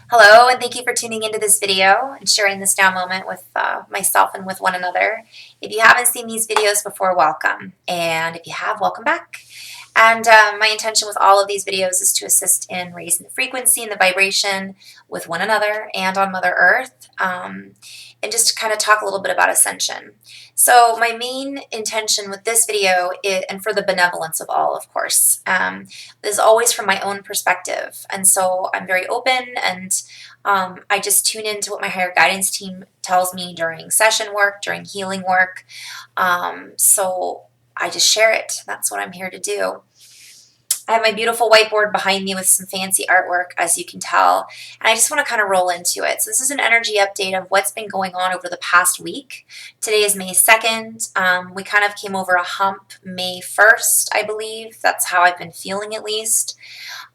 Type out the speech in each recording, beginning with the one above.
Hello, and thank you for tuning into this video and sharing this now moment with myself and with one another. If you haven't seen these videos before, welcome. And if you have, welcome back. And my intention with all of these videos is to assist in raising the frequency and the vibration with one another and on Mother Earth, and just to kind of talk a little bit about Ascension. So my main intention with this video, and for the benevolence of all, of course, is always from my own perspective. And so I'm very open, and I just tune into what my higher guidance team tells me during session work, during healing work. So I just share it. That's what I'm here to do. I have my beautiful whiteboard behind me with some fancy artwork, as you can tell, and I just want to kind of roll into it. So this is an energy update of what's been going on over the past week. Today is May 2nd. We kind of came over a hump May 1st, I believe. That's how I've been feeling, at least.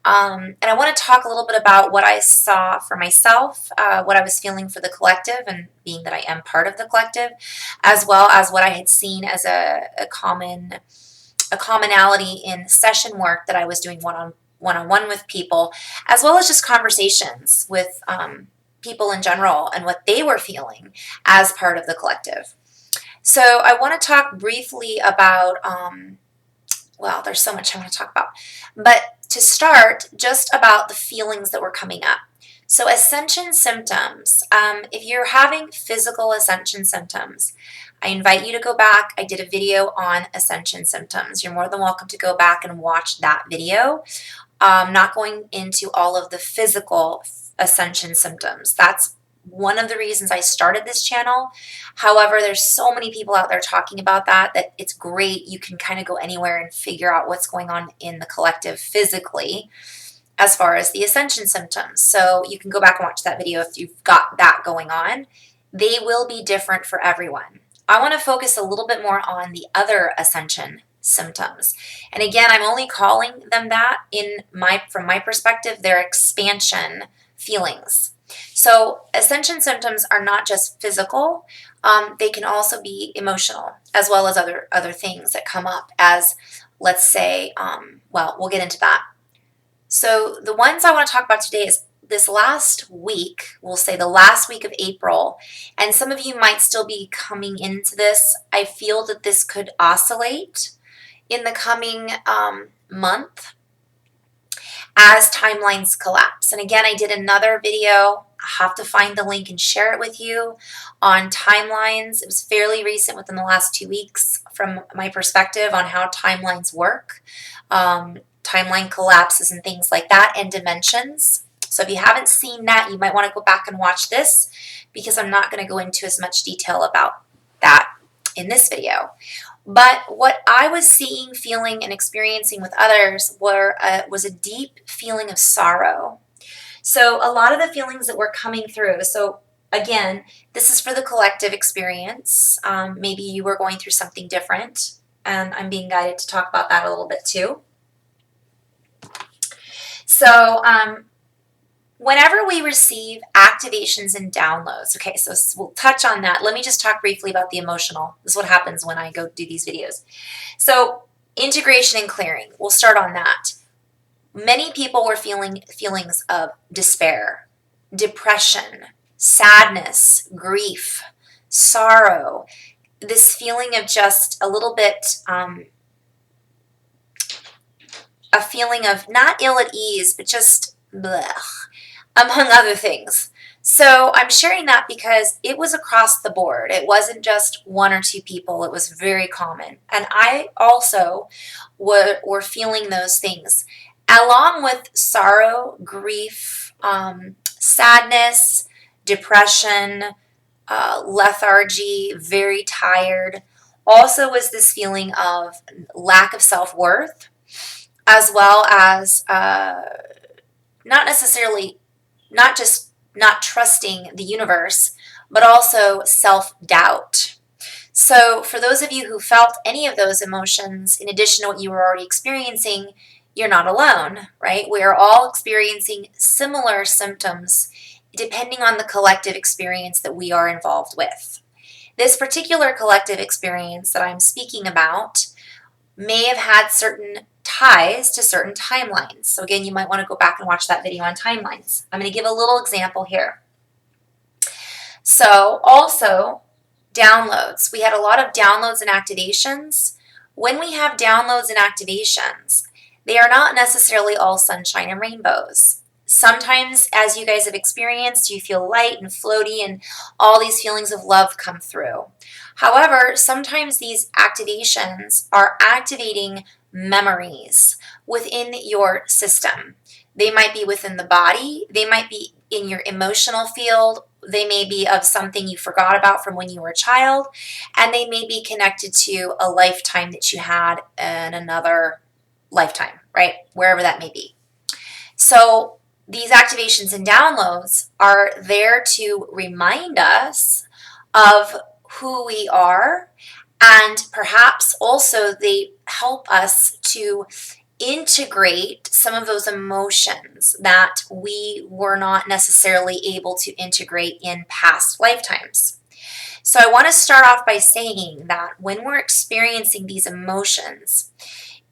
And I want to talk a little bit about what I saw for myself, what I was feeling for the collective, and being that I am part of the collective, as well as what I had seen as a commonality in session work that I was doing one-on-one with people, as well as just conversations with people in general and what they were feeling as part of the collective. So I want to talk briefly about, well, there's so much I want to talk about, but to start, just about the feelings that were coming up. So Ascension symptoms, if you're having physical Ascension symptoms, I invite you to go back. I did a video on Ascension symptoms. You're more than welcome to go back and watch that video. Not going into all of the physical Ascension symptoms. That's one of the reasons I started this channel. However, there's so many people out there talking about that it's great. You can kind of go anywhere and figure out what's going on in the collective physically as far as the Ascension symptoms. So you can go back and watch that video if you've got that going on. They will be different for everyone. I want to focus a little bit more on the other Ascension symptoms. And again, I'm only calling them that from my perspective, they're expansion feelings. So Ascension symptoms are not just physical, they can also be emotional, as well as other things that come up as, let's say, well, we'll get into that. So the ones I want to talk about today is this last week, we'll say the last week of April, and some of you might still be coming into this. I feel that this could oscillate in the coming month as timelines collapse. And again, I did another video. I'll have to find the link and share it with you on timelines. It was fairly recent, within the last 2 weeks, from my perspective on how timelines work, timeline collapses and things like that, and dimensions. So if you haven't seen that, you might want to go back and watch this, because I'm not going to go into as much detail about that in this video. But what I was seeing, feeling, and experiencing with others was a deep feeling of sorrow. So a lot of the feelings that were coming through, so again, this is for the collective experience. Maybe you were going through something different, and I'm being guided to talk about that a little bit too. So whenever we receive activations and downloads, okay, so we'll touch on that. Let me just talk briefly about the emotional. This is what happens when I go do these videos. So integration and clearing, we'll start on that. Many people were feeling feelings of despair, depression, sadness, grief, sorrow, this feeling of just a little bit, a feeling of not ill at ease, but just blech, among other things. So I'm sharing that because it was across the board. It wasn't just one or two people. It was very common. And I also were feeling those things, along with sorrow, grief, sadness, depression, lethargy, very tired. Also was this feeling of lack of self-worth, as well as not just not trusting the universe, but also self-doubt. So for those of you who felt any of those emotions, in addition to what you were already experiencing, you're not alone, right? We are all experiencing similar symptoms depending on the collective experience that we are involved with. This particular collective experience that I'm speaking about may have had certain ties to certain timelines. So again, you might want to go back and watch that video on timelines. I'm going to give a little example here. So also downloads. We had a lot of downloads and activations. When we have downloads and activations, they are not necessarily all sunshine and rainbows. Sometimes, as you guys have experienced, you feel light and floaty and all these feelings of love come through. However, sometimes these activations are activating memories within your system. They might be within the body, they might be in your emotional field, they may be of something you forgot about from when you were a child, and they may be connected to a lifetime that you had in another lifetime, right? Wherever that may be. So these activations and downloads are there to remind us of who we are, and perhaps also they help us to integrate some of those emotions that we were not necessarily able to integrate in past lifetimes. So I want to start off by saying that when we're experiencing these emotions,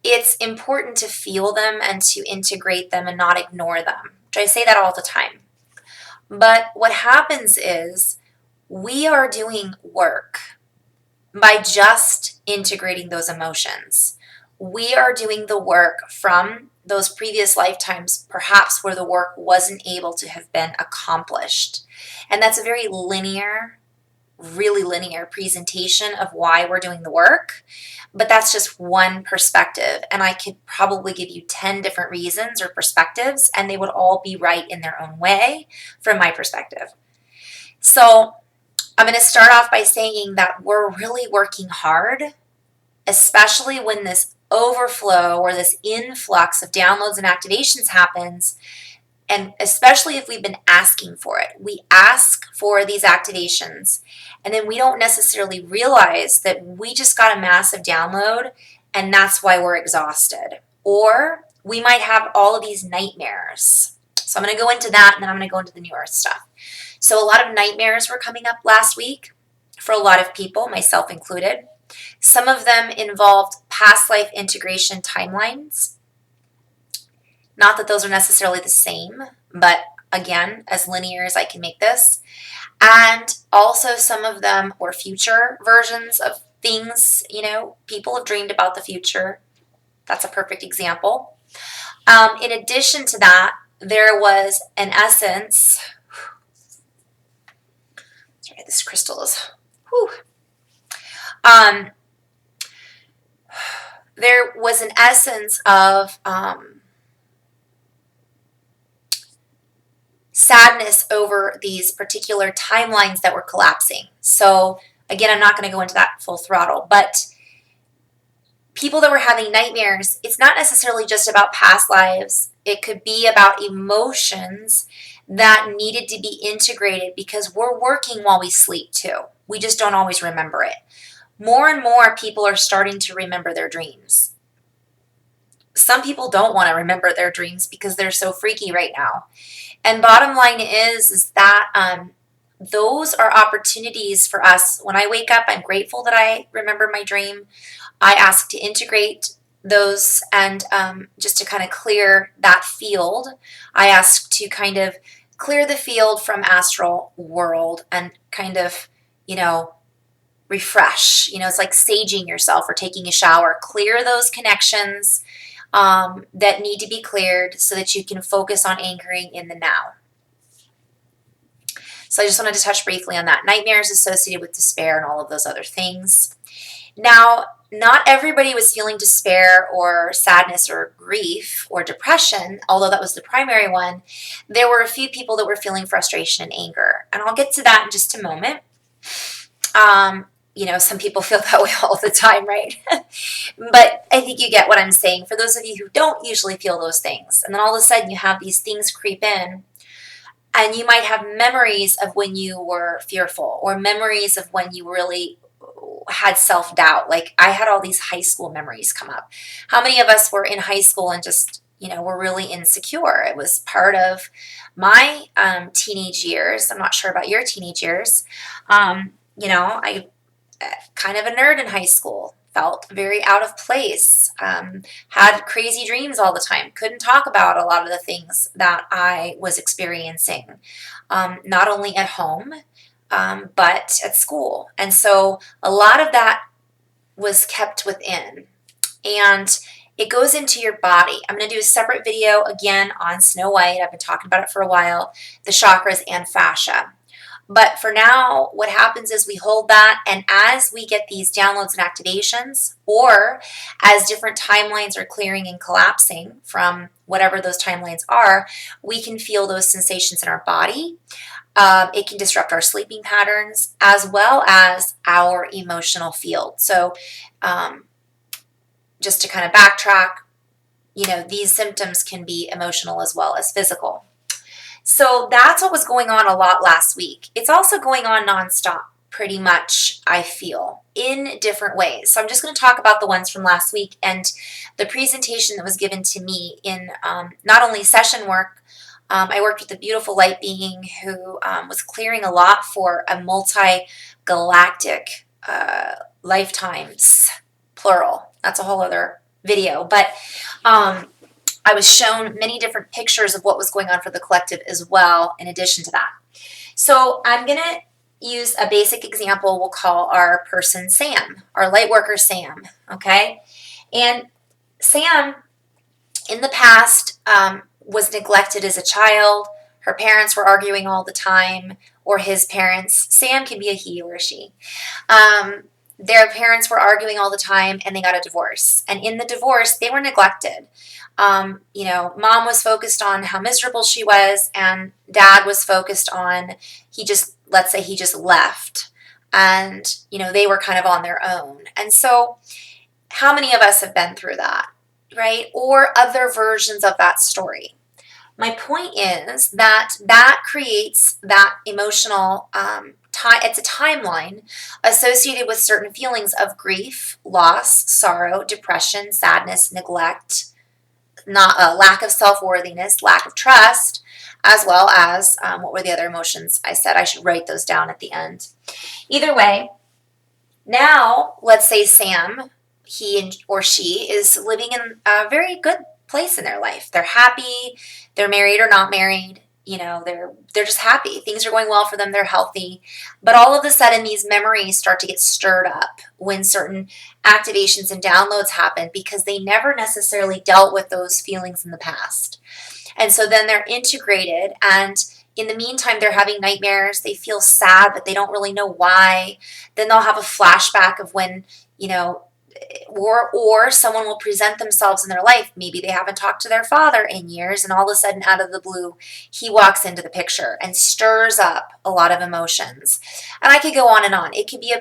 it's important to feel them and to integrate them and not ignore them. I say that all the time. But what happens is we are doing work by just integrating those emotions. We are doing the work from those previous lifetimes, perhaps where the work wasn't able to have been accomplished. And that's a very linear, really linear presentation of why we're doing the work. But that's just one perspective. And I could probably give you 10 different reasons or perspectives, and they would all be right in their own way from my perspective. So I'm going to start off by saying that we're really working hard, especially when this overflow or this influx of downloads and activations happens, and especially if we've been asking for it. We ask for these activations, and then we don't necessarily realize that we just got a massive download, and that's why we're exhausted. Or we might have all of these nightmares. So I'm going to go into that, and then I'm going to go into the New Earth stuff. So a lot of nightmares were coming up last week for a lot of people, myself included. Some of them involved past life integration timelines. Not that those are necessarily the same, but again, as linear as I can make this. And also some of them were future versions of things, people have dreamed about the future. That's a perfect example. In addition to that, there was an essence. Sorry, this crystal is, there was an essence of sadness over these particular timelines that were collapsing. So again, I'm not going to go into that full throttle, but people that were having nightmares, it's not necessarily just about past lives. It could be about emotions that needed to be integrated because we're working while we sleep too. We just don't always remember it. More and more people are starting to remember their dreams. Some people don't want to remember their dreams because they're so freaky right now. And bottom line is that those are opportunities for us. When I wake up, I'm grateful that I remember my dream. I ask to integrate those and just to kind of clear that field. I ask to kind of clear the field from astral world and kind of, refresh. It's like saging yourself or taking a shower. Clear those connections that need to be cleared so that you can focus on anchoring in the now. So I just wanted to touch briefly on that. Nightmares associated with despair and all of those other things. Now, not everybody was feeling despair or sadness or grief or depression, although that was the primary one. There were a few people that were feeling frustration and anger, and I'll get to that in just a moment. Some people feel that way all the time, right? But I think you get what I'm saying. For those of you who don't usually feel those things, and then all of a sudden you have these things creep in, and you might have memories of when you were fearful or memories of when you really had self-doubt. Like I had all these high school memories come up. How many of us were in high school and just, were really insecure? It was part of my teenage years. I'm not sure about your teenage years. I kind of a nerd in high school. felt very out of place, had crazy dreams all the time, couldn't talk about a lot of the things that I was experiencing, not only at home, but at school. And so a lot of that was kept within. And it goes into your body. I'm going to do a separate video again on Snow White. I've been talking about it for a while, the chakras and fascia. But for now, what happens is we hold that, and as we get these downloads and activations, or as different timelines are clearing and collapsing from whatever those timelines are, we can feel those sensations in our body. It can disrupt our sleeping patterns as well as our emotional field. So just to kind of backtrack, these symptoms can be emotional as well as physical. So that's what was going on a lot last week. It's also going on nonstop, pretty much, I feel, in different ways. So I'm just going to talk about the ones from last week and the presentation that was given to me in not only session work. I worked with a beautiful light being who was clearing a lot for a multi-galactic lifetimes, plural. That's a whole other video. But I was shown many different pictures of what was going on for the collective as well, in addition to that. So I'm going to use a basic example we'll call our person Sam, our light worker Sam, okay? And Sam, in the past, was neglected as a child. Her parents were arguing all the time, or his parents. Sam can be a he or a she. Their parents were arguing all the time, and they got a divorce. And in the divorce, they were neglected. Mom was focused on how miserable she was, and dad was focused on, let's say he just left. And, they were kind of on their own. And so how many of us have been through that, right? Or other versions of that story. My point is that creates that emotional it's a timeline associated with certain feelings of grief, loss, sorrow, depression, sadness, neglect, lack of self-worthiness, lack of trust, as well as what were the other emotions I said? I should write those down at the end. Either way, now let's say Sam, he or she is living in a very good place in their life. They're happy, they're married or not married, they're just happy. Things are going well for them, they're healthy. But all of a sudden, these memories start to get stirred up when certain activations and downloads happen because they never necessarily dealt with those feelings in the past. And so then they're integrated, and in the meantime, they're having nightmares. They feel sad, but they don't really know why. Then they'll have a flashback of when, or someone will present themselves in their life. Maybe they haven't talked to their father in years, and all of a sudden, out of the blue, he walks into the picture and stirs up a lot of emotions. And I could go on and on. It could be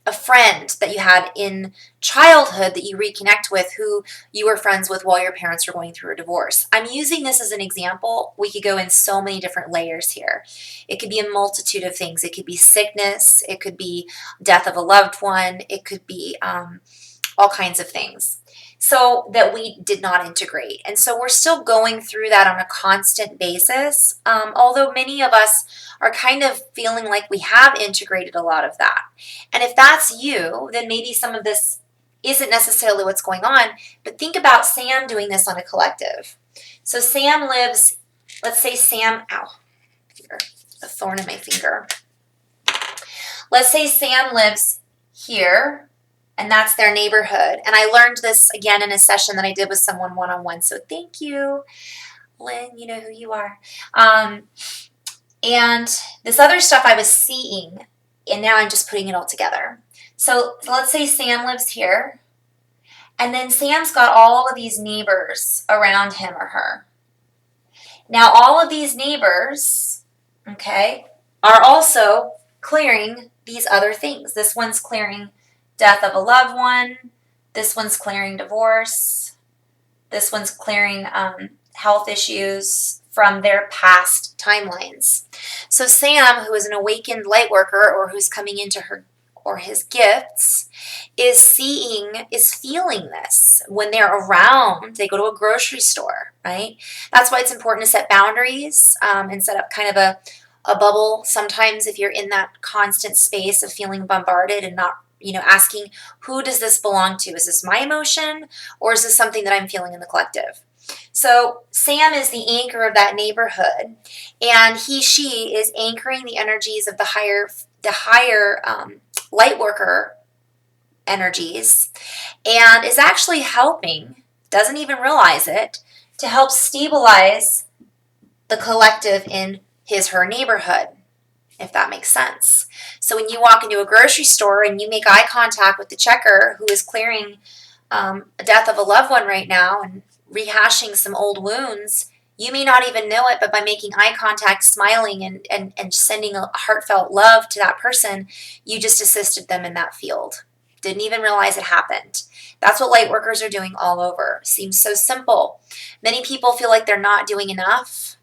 a friend that you had in childhood that you reconnect with who you were friends with while your parents were going through a divorce. I'm using this as an example. We could go in so many different layers here. It could be a multitude of things. It could be sickness. It could be death of a loved one. It could be all kinds of things. So that we did not integrate. And so we're still going through that on a constant basis, although many of us are kind of feeling like we have integrated a lot of that. And if that's you, then maybe some of this isn't necessarily what's going on, but think about Sam doing this on a collective. So Sam lives, let's say Sam, a thorn in my finger. Let's say Sam lives here, and that's their neighborhood. And I learned this again in a session that I did with someone one-on-one. So thank you, Lynn, you know who you are. And this other stuff I was seeing, and now I'm just putting it all together. So let's say Sam lives here, and then Sam's got all of these neighbors around him or her. Now all of these neighbors, okay, are also clearing these other things. This one's clearing death of a loved one. This one's clearing divorce. This one's clearing health issues from their past timelines. So Sam, who is an awakened light worker or who's coming into her or his gifts, is feeling this when they're around. They go to a grocery store, right? That's why it's important to set boundaries and set up kind of a bubble. Sometimes if you're in that constant space of feeling bombarded and not asking, who does this belong to? Is this my emotion, or is this something that I'm feeling in the collective? So Sam is the anchor of that neighborhood, and she is anchoring the energies of the higher light worker energies, and is actually helping, doesn't even realize it, to help stabilize the collective in her neighborhood, if that makes sense. So when you walk into a grocery store and you make eye contact with the checker who is clearing a death of a loved one right now and rehashing some old wounds, you may not even know it, but by making eye contact, smiling, and sending a heartfelt love to that person, you just assisted them in that field. Didn't even realize it happened. That's what light workers are doing all over. Seems so simple. Many people feel like they're not doing enough.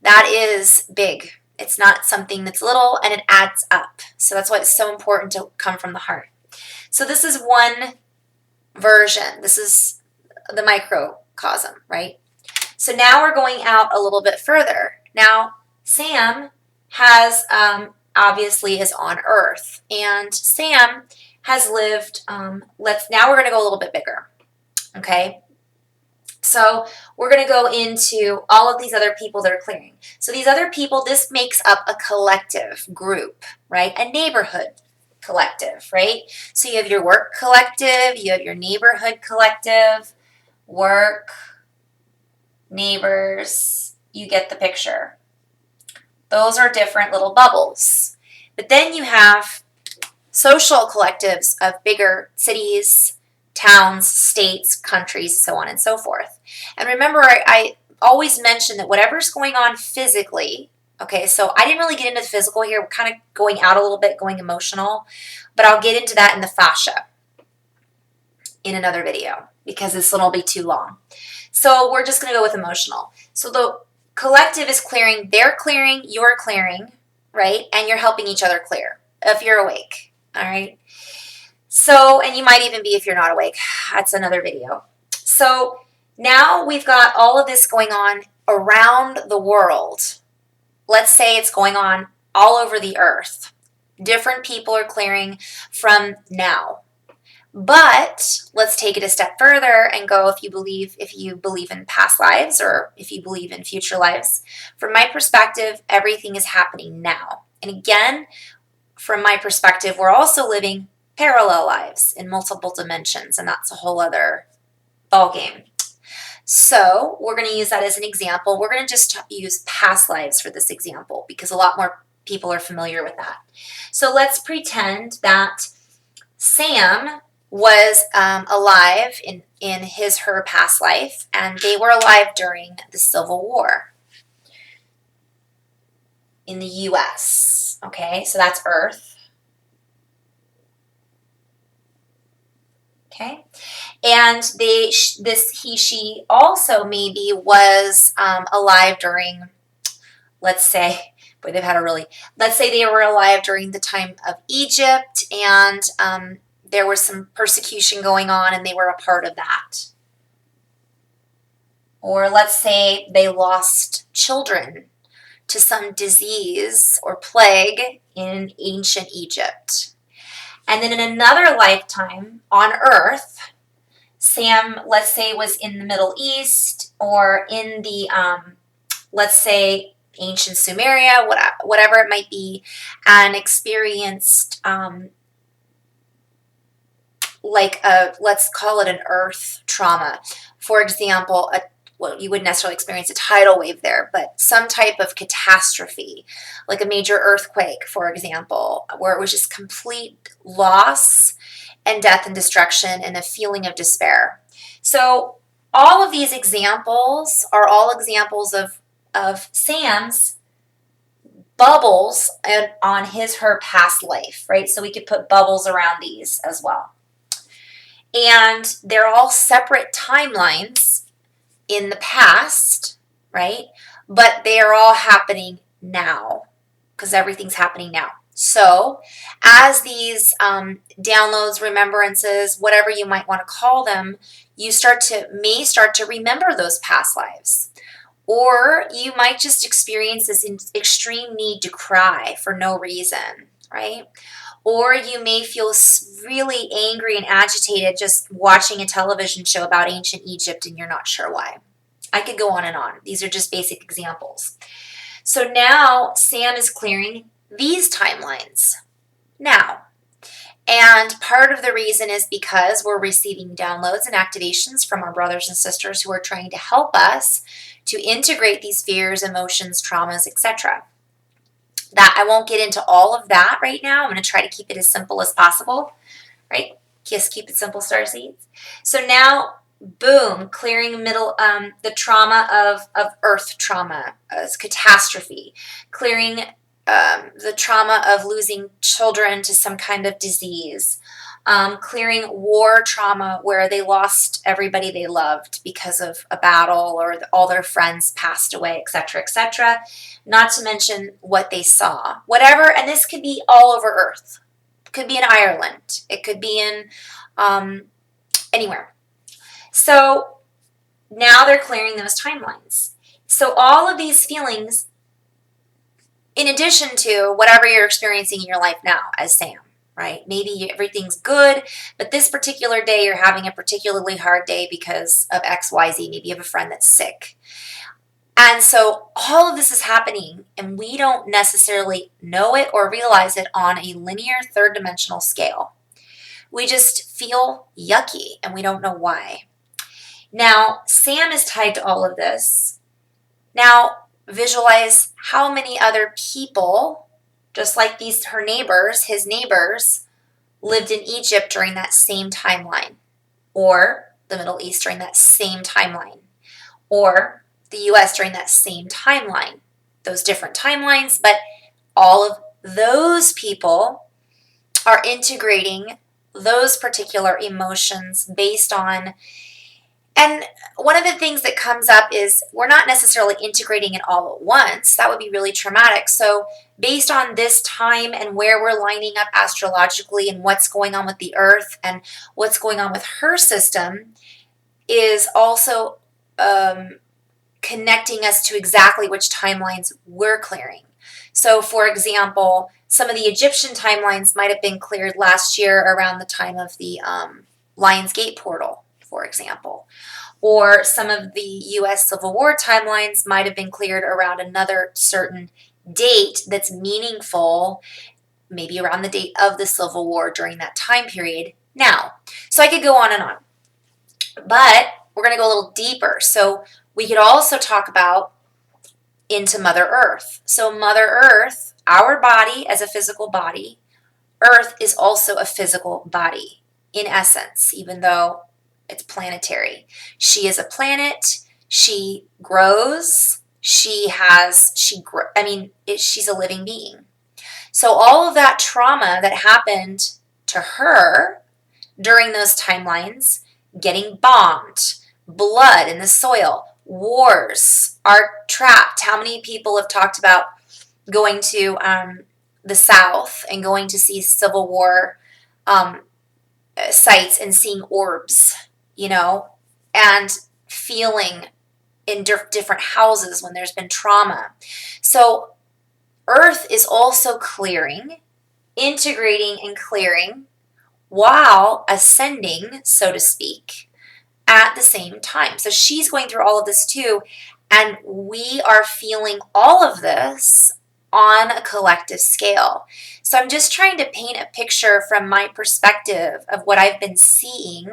That is big. It's not something that's little, and it adds up. So that's why it's so important to come from the heart. So this is one version. This is the microcosm, right? So now we're going out a little bit further. Now, Sam has, obviously is on Earth, and Sam has lived, now we're going to go a little bit bigger, okay? So we're going to go into all of these other people that are clearing. So these other people, this makes up a collective group, right? A neighborhood collective, right? So you have your work collective, you have your neighborhood collective, work, neighbors, you get the picture. Those are different little bubbles. But then you have social collectives of bigger cities, towns, states, countries, so on and so forth. And remember, I always mention that whatever's going on physically, okay, so I didn't really get into the physical here. We're kind of going out a little bit, going emotional, but I'll get into that in the fascia in another video because this one will be too long. So we're just going to go with emotional. So the collective is clearing, they're clearing, you're clearing, right? And you're helping each other clear if you're awake, all right? So, and you might even be if you're not awake. That's another video. So now we've got all of this going on around the world. Let's say it's going on all over the earth. Different people are clearing from now. But let's take it a step further and go if you believe in past lives or if you believe in future lives. From my perspective, everything is happening now. And again, from my perspective, we're also living parallel lives in multiple dimensions, and that's a whole other ballgame. So we're going to use that as an example. We're going to just use past lives for this example because a lot more people are familiar with that. So let's pretend that Sam was alive in her past life, and they were alive during the Civil War in the U.S. Okay, so that's Earth. Okay, and she also maybe was alive during, let's say, boy, they've had a really, let's say they were alive during the time of Egypt, and there was some persecution going on, and they were a part of that. Or let's say they lost children to some disease or plague in ancient Egypt. And then in another lifetime on Earth, Sam, let's say, was in the Middle East or in the, let's say, ancient Sumeria, whatever it might be, and experienced let's call it an earth trauma. For example, well, you wouldn't necessarily experience a tidal wave there, but some type of catastrophe, like a major earthquake, for example, where it was just complete loss and death and destruction and a feeling of despair. So all of these examples are all examples of Sam's bubbles on her past life, right? So we could put bubbles around these as well. And they're all separate timelines in the past, right? But they are all happening now because everything's happening now. So as these downloads, remembrances, whatever you might want to call them, you may start to remember those past lives. Or you might just experience this extreme need to cry for no reason, right? Or you may feel really angry and agitated just watching a television show about ancient Egypt and you're not sure why. I could go on and on. These are just basic examples. So now Sam is clearing these timelines now. And part of the reason is because we're receiving downloads and activations from our brothers and sisters who are trying to help us to integrate these fears, emotions, traumas, etc. That I won't get into all of that right now. I'm going to try to keep it as simple as possible, right? Just keep it simple, starseeds. So now, boom, clearing the trauma of earth trauma, catastrophe, clearing the trauma of losing children to some kind of disease, clearing war trauma where they lost everybody they loved because of a battle or all their friends passed away, etc., etc. Not to mention what they saw. Whatever, and this could be all over Earth. It could be in Ireland. It could be in anywhere. So now they're clearing those timelines. So all of these feelings, in addition to whatever you're experiencing in your life now as Sam, right? Maybe everything's good, but this particular day you're having a particularly hard day because of X, Y, Z. Maybe you have a friend that's sick. And so all of this is happening and we don't necessarily know it or realize it on a linear third dimensional scale. We just feel yucky and we don't know why. Now, Sam is tied to all of this. Now, visualize how many other people, just like her neighbors, his neighbors, lived in Egypt during that same timeline, or the Middle East during that same timeline, or the US during that same timeline. Those different timelines, but all of those people are integrating those particular emotions based on. And one of the things that comes up is we're not necessarily integrating it all at once. That would be really traumatic. So based on this time and where we're lining up astrologically and what's going on with the earth and what's going on with her system is also connecting us to exactly which timelines we're clearing. So for example, some of the Egyptian timelines might have been cleared last year around the time of the Lion's Gate portal, for example. Or some of the U.S. Civil War timelines might have been cleared around another certain date that's meaningful, maybe around the date of the Civil War during that time period now. So I could go on and on. But we're going to go a little deeper. So we could also talk about into Mother Earth. So Mother Earth, our body as a physical body, Earth is also a physical body in essence, even though it's planetary. She is a planet. She grows. She's a living being. So all of that trauma that happened to her during those timelines, getting bombed, blood in the soil, wars are trapped. How many people have talked about going to the South and going to see Civil War sites and seeing orbs, and feeling in different houses when there's been trauma. So Earth is also clearing, integrating and clearing while ascending, so to speak, at the same time. So she's going through all of this too, and we are feeling all of this on a collective scale. So I'm just trying to paint a picture from my perspective of what I've been seeing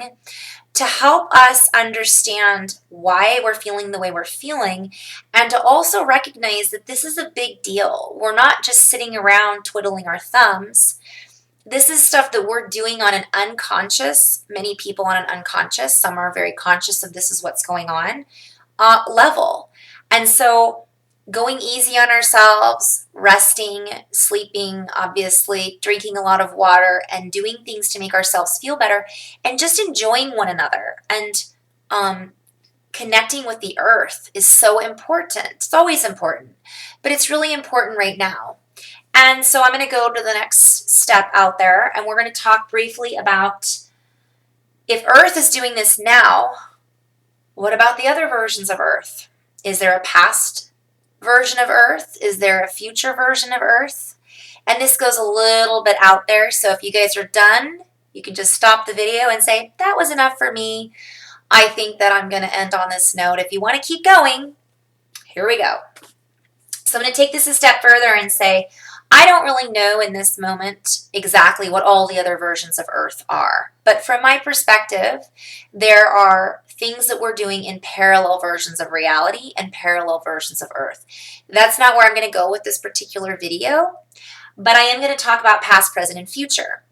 to help us understand why we're feeling the way we're feeling, and to also recognize that this is a big deal. We're not just sitting around twiddling our thumbs. This is stuff that we're doing on an unconscious, many people on an unconscious, some are very conscious of this is what's going on, level. And so going easy on ourselves, resting, sleeping, obviously, drinking a lot of water, and doing things to make ourselves feel better, and just enjoying one another and connecting with the earth is so important. It's always important, but it's really important right now. And so I'm going to go to the next step out there, and we're going to talk briefly about if Earth is doing this now, what about the other versions of Earth? Is there a past version of Earth? Is there a future version of Earth? And this goes a little bit out there, so if you guys are done, you can just stop the video and say, that was enough for me. I think that I'm going to end on this note. If you want to keep going, here we go. So I'm going to take this a step further and say, I don't really know in this moment exactly what all the other versions of Earth are. But from my perspective, there are things that we're doing in parallel versions of reality and parallel versions of Earth. That's not where I'm going to go with this particular video, but I am going to talk about past, present, and future.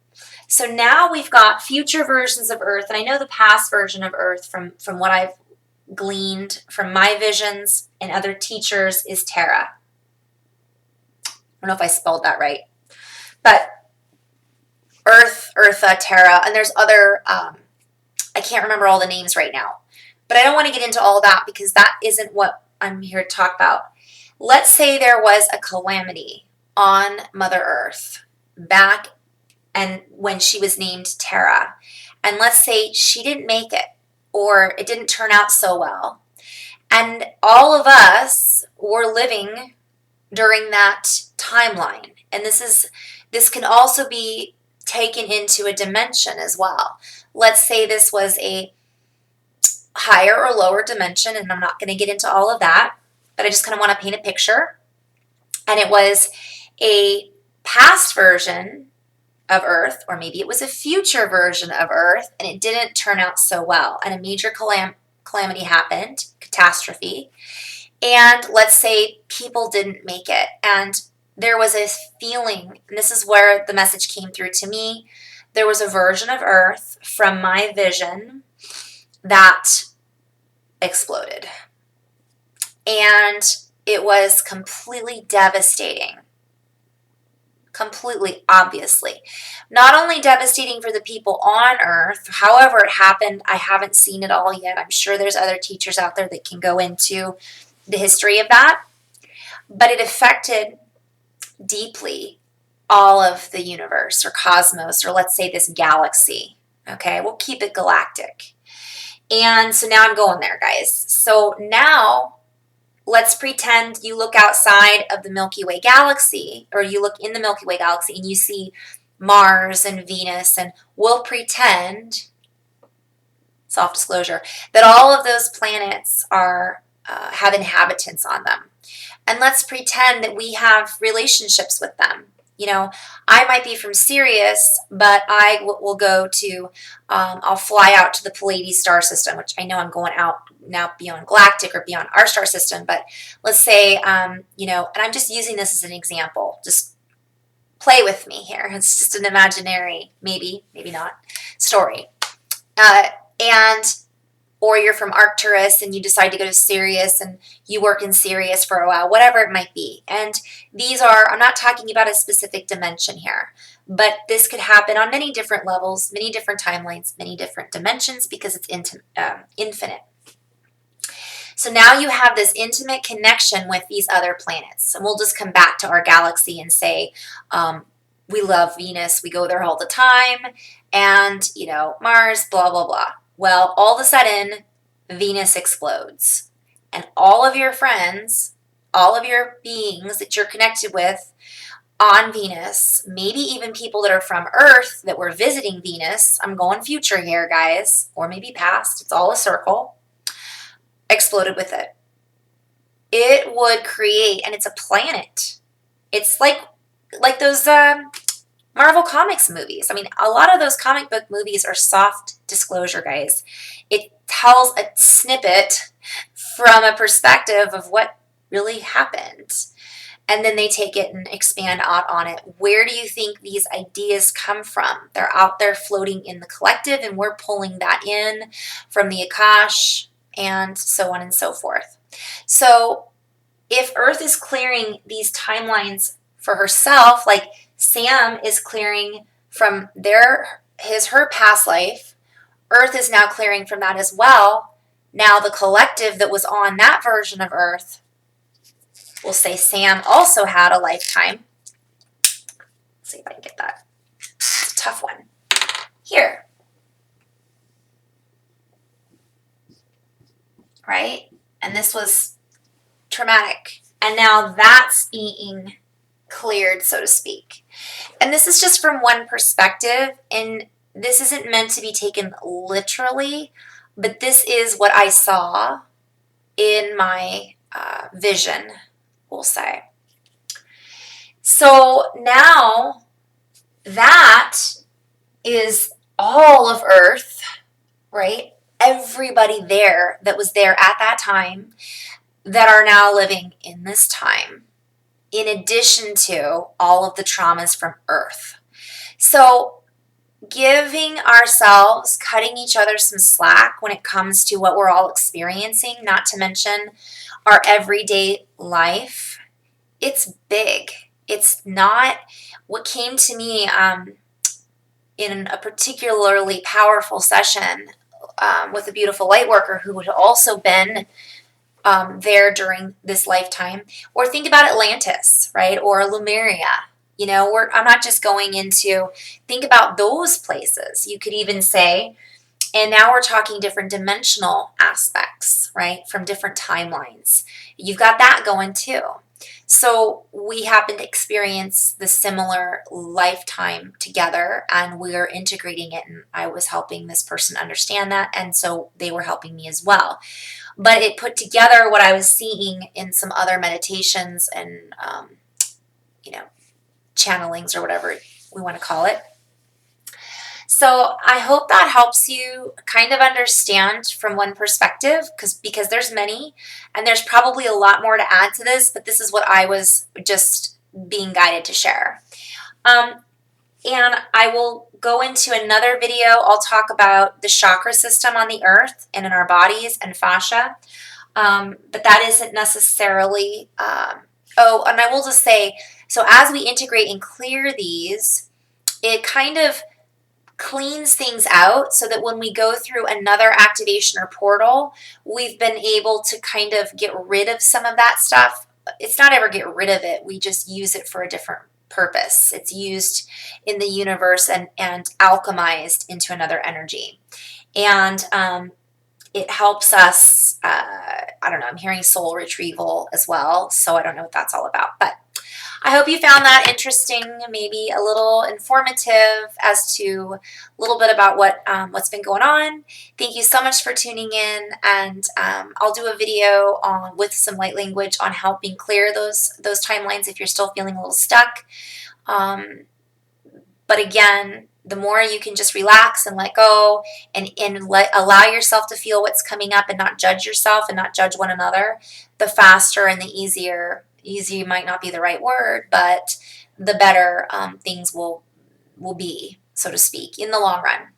So now we've got future versions of Earth, and I know the past version of Earth from what I've gleaned from my visions and other teachers is Terra. I don't know if I spelled that right, but Earth, Eartha, Terra, and there's other, I can't remember all the names right now, but I don't want to get into all that because that isn't what I'm here to talk about. Let's say there was a calamity on Mother Earth back and when she was named Terra, and let's say she didn't make it or it didn't turn out so well, and all of us were living during that timeline. And this can also be taken into a dimension as well. Let's say this was a higher or lower dimension, and I'm not going to get into all of that, but I just kind of want to paint a picture. And it was a past version of Earth, or maybe it was a future version of Earth, and it didn't turn out so well. And a major calamity happened, catastrophe. And let's say people didn't make it. And there was a feeling, and this is where the message came through to me. There was a version of Earth from my vision that exploded. And it was completely devastating. Completely, obviously. Not only devastating for the people on Earth, however it happened, I haven't seen it all yet. I'm sure there's other teachers out there that can go into the history of that, but it affected deeply all of the universe or cosmos, or let's say this galaxy. Okay, we'll keep it galactic. And so now I'm going there, guys. So now let's pretend you look outside of the Milky Way galaxy, or you look in the Milky Way galaxy and you see Mars and Venus, and we'll pretend, self-disclosure, that all of those planets are have inhabitants on them. And let's pretend that we have relationships with them. You know, I might be from Sirius, but I will go to, I'll fly out to the Pleiades star system, which I know I'm going out now beyond galactic or beyond our star system. But let's say, you know, and I'm just using this as an example. Just play with me here. It's just an imaginary, maybe not, story. Or you're from Arcturus and you decide to go to Sirius and you work in Sirius for a while, whatever it might be. And these are, I'm not talking about a specific dimension here, but this could happen on many different levels, many different timelines, many different dimensions because it's infinite. So now you have this intimate connection with these other planets. And we'll just come back to our galaxy and say, we love Venus, we go there all the time, and, you know, Mars, blah, blah, blah. Well, all of a sudden, Venus explodes. And all of your friends, all of your beings that you're connected with on Venus, maybe even people that are from Earth that were visiting Venus, I'm going future here, guys, or maybe past, it's all a circle, exploded with it. It would create, and it's a planet. It's like those Marvel Comics movies. I mean, a lot of those comic book movies are soft disclosure, guys. It tells a snippet from a perspective of what really happened. And then they take it and expand out on it. Where do you think these ideas come from? They're out there floating in the collective, and we're pulling that in from the Akash and so on and so forth. So if Earth is clearing these timelines for herself, like Sam is clearing from her past life, Earth is now clearing from that as well. Now the collective that was on that version of Earth, we'll say Sam also had a lifetime. Let's see if I can get that. It's a tough one. Here. Right? And this was traumatic. And now that's being cleared, so to speak. And this is just from one perspective, and this isn't meant to be taken literally, but this is what I saw in my vision, we'll say. So now that is all of Earth, right? Everybody there that was there at that time that are now living in this time, in addition to all of the traumas from Earth. So giving ourselves, cutting each other some slack when it comes to what we're all experiencing, not to mention our everyday life, it's big. It's not what came to me in a particularly powerful session with a beautiful light worker who had also been there during this lifetime. Or think about Atlantis, right? Or Lemuria. You know, I'm not just going into, think about those places. You could even say, and now we're talking different dimensional aspects, right? From different timelines. You've got that going too. So we happen to experience the similar lifetime together, and we're integrating it, and I was helping this person understand that, and so they were helping me as well. But it put together what I was seeing in some other meditations and, you know, channelings or whatever we want to call it. So I hope that helps you kind of understand from one perspective, because there's many, and there's probably a lot more to add to this, but this is what I was just being guided to share. And I will go into another video. I'll talk about the chakra system on the earth and in our bodies and fascia, but that isn't necessarily, oh, and I will just say, so as we integrate and clear these, it kind of cleans things out so that when we go through another activation or portal, we've been able to kind of get rid of some of that stuff. It's not ever get rid of it. We just use it for a different purpose. It's used in the universe and alchemized into another energy. And it helps us, I don't know, I'm hearing soul retrieval as well. So I don't know what that's all about, but I hope you found that interesting, maybe a little informative as to a little bit about what's been going on. Thank you so much for tuning in, and I'll do a video with some light language on helping clear those timelines if you're still feeling a little stuck. But again, the more you can just relax and let go and allow yourself to feel what's coming up and not judge yourself and not judge one another, the faster and the easier. Easy might not be the right word, but the better things will be, so to speak, in the long run.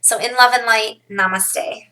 So in love and light, namaste.